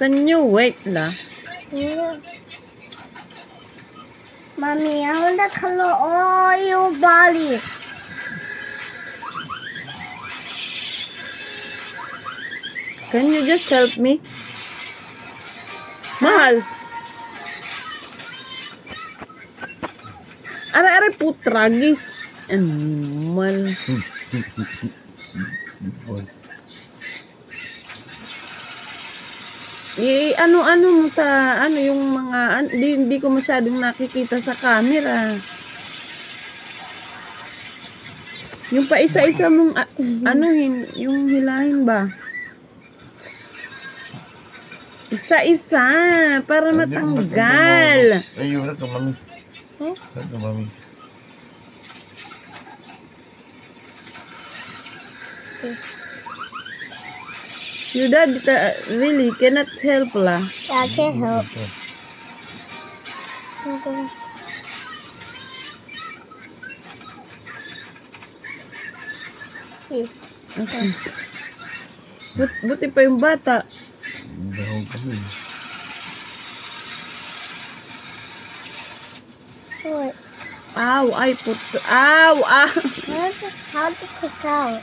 Can you wait la? Yeah. Mommy, I want to color all your body. Can you just help me? Mahal. Aray-aray po, tragis. Animal. Ano-ano mo sa, ano yung mga, hindi ko masyadong nakikita sa camera. Yung pa isa-isa mong, yung hilahin ba? Isa-isa, para matanggal. Ayun, ito, mami. Ito, mami. Your dad really cannot help lah. Yeah, I can't help. Okay. Okay. Buti pa yung bata. Dahon kami. What? Ow, ay puto. Ow, ah. How to take out?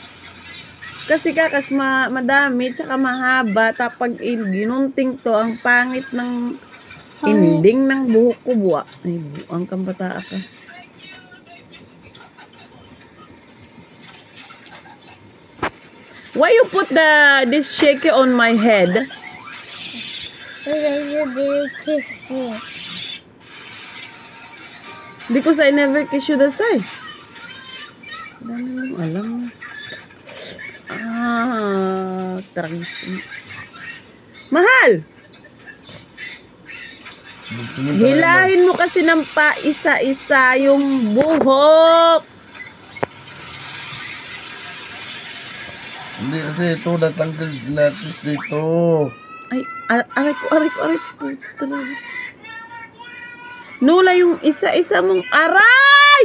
Kasi kakas madami, tsaka mahaba. Tapag ginunting to, ang pangit ng ending ng buhok ko, buwa. Ay, buwang kang bata ka. Why you put this shaker on my head? Because you didn't kiss me. Because I never kiss you, that's why. Dami mong alam. Tragis. Mahal! Hilahin mo kasi ng pa isa-isa yung buhok. Hindi kasi ito, natanggal natin dito. Ay, aray ko. Tragis. Nula yung isa-isa mong aray!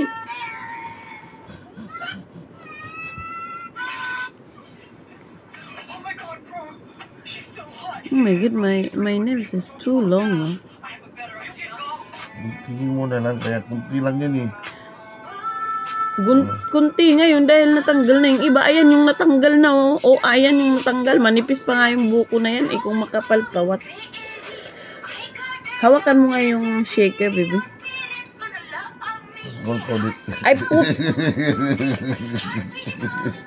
Oh my god, my nails is too long. Tingin mo na lang, kaya kunti lang yan eh. Kunti ngayon dahil natanggal na yung iba. Ayan yung natanggal na oh. O ayan yung natanggal. Manipis pa nga yung buko na yan. Kung makapal pa, what? Hawakan mo nga yung shaker, baby. Gold ulit. Ay, poop.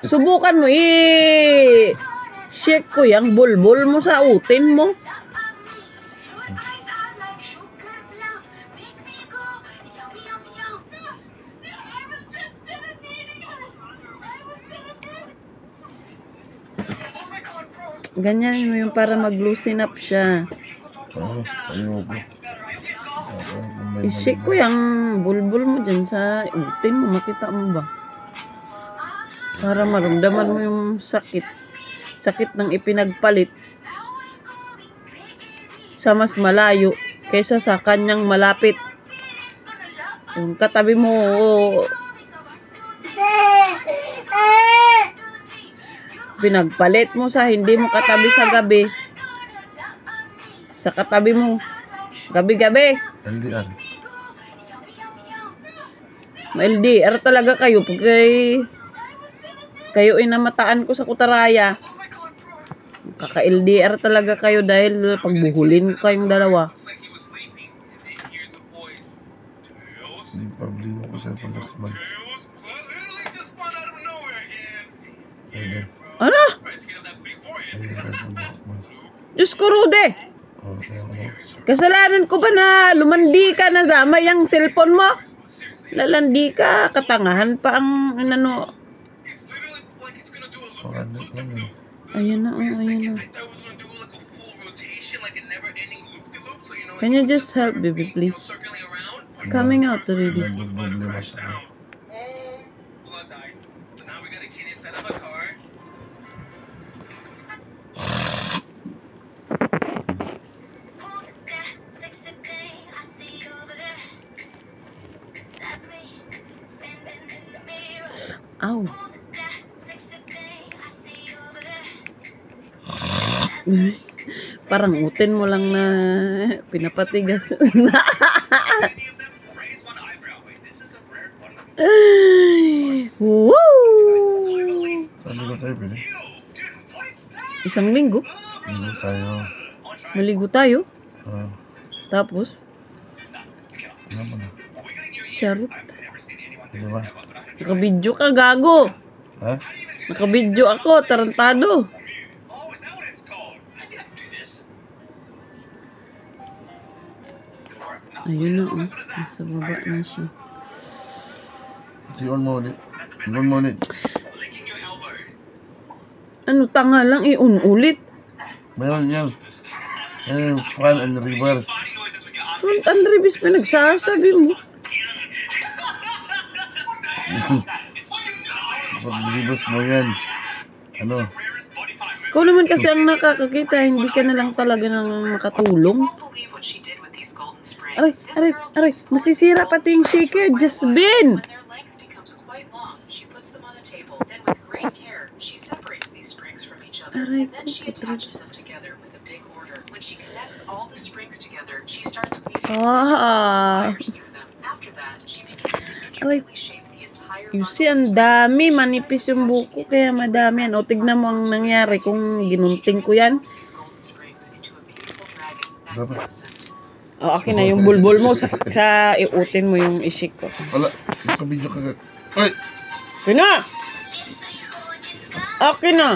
Subukan mo, shake ko yung bulbul mo sa utin mo. Ganyan mo yung para mag-loosen up siya. Ayoko. I-shake ko yung bulbul mo dyan sa utin mo. Makita mo ba? Para maramdaman mo yung sakit. Sakit ng ipinagpalit. Sa mas malayo kaysa sa kanyang malapit. Yung katabi mo, pinagpalit mo sa hindi mo katabi sa gabi. Sa katabi mo, gabi-gabi. LDR. Ma-LDR talaga kayo. Pag kayo inamataan ko sa Kutaraya, kaka-LDR talaga kayo dahil pagbuhulin ko kayong dalawa. Hindi pa bling ko sa next month. Ano? Diyos ko, Rude. Kasalanan ko ba na lumandi ka na damay ang cellphone mo? Lalandi ka, katangahan pa ang ano. Ayan na, ayan na. Can you just help, baby, please? It's coming out already. Ow. Parang utin mo lang na pinapatigas. Woo! Sabi ko tayo, pwede. Isang linggo, Hindi tayo. maligo tayo. Ah, Tapos, ano mo na? charot. Di ba? Nakabidyo ka, gago. Ha? Nakabidyo ako, tarantado. Ayun na, oh. Nasa baba na siya. Si-on mo ulit. On mo ulit. Ano, tanga lang, ulit. Meron yan. Yan yung front and reverse. Front and reverse pa nagsasabi mo. Pag reverse mo yan. Ano? Ikaw naman kasi ang nakakakita, hindi ka na lang talaga nang makatulong. Aray, aray, aray, masisira pati yung shaker, just bin. When their length becomes quite long, she puts them on a table. Then with great care, she separates these springs from each other. Aray, And then she ko, attaches Patrice. them together with a big order. When she connects all the springs together, she starts weaving Ah, wires through them. After that, she begins to aray. intricately shape the entire You bundle see, of ang springs. dami, manipis yung buko, kaya madami yan. O, tignan mo ang nangyari kung ginunting ko yan. These golden springs into a beautiful dragon, Dapat. magnificent. O, akin na yung bulbul mo, sa iutin mo yung isik ko. Wala. Nakabidyo ka. Ay! Akin na! Akin na!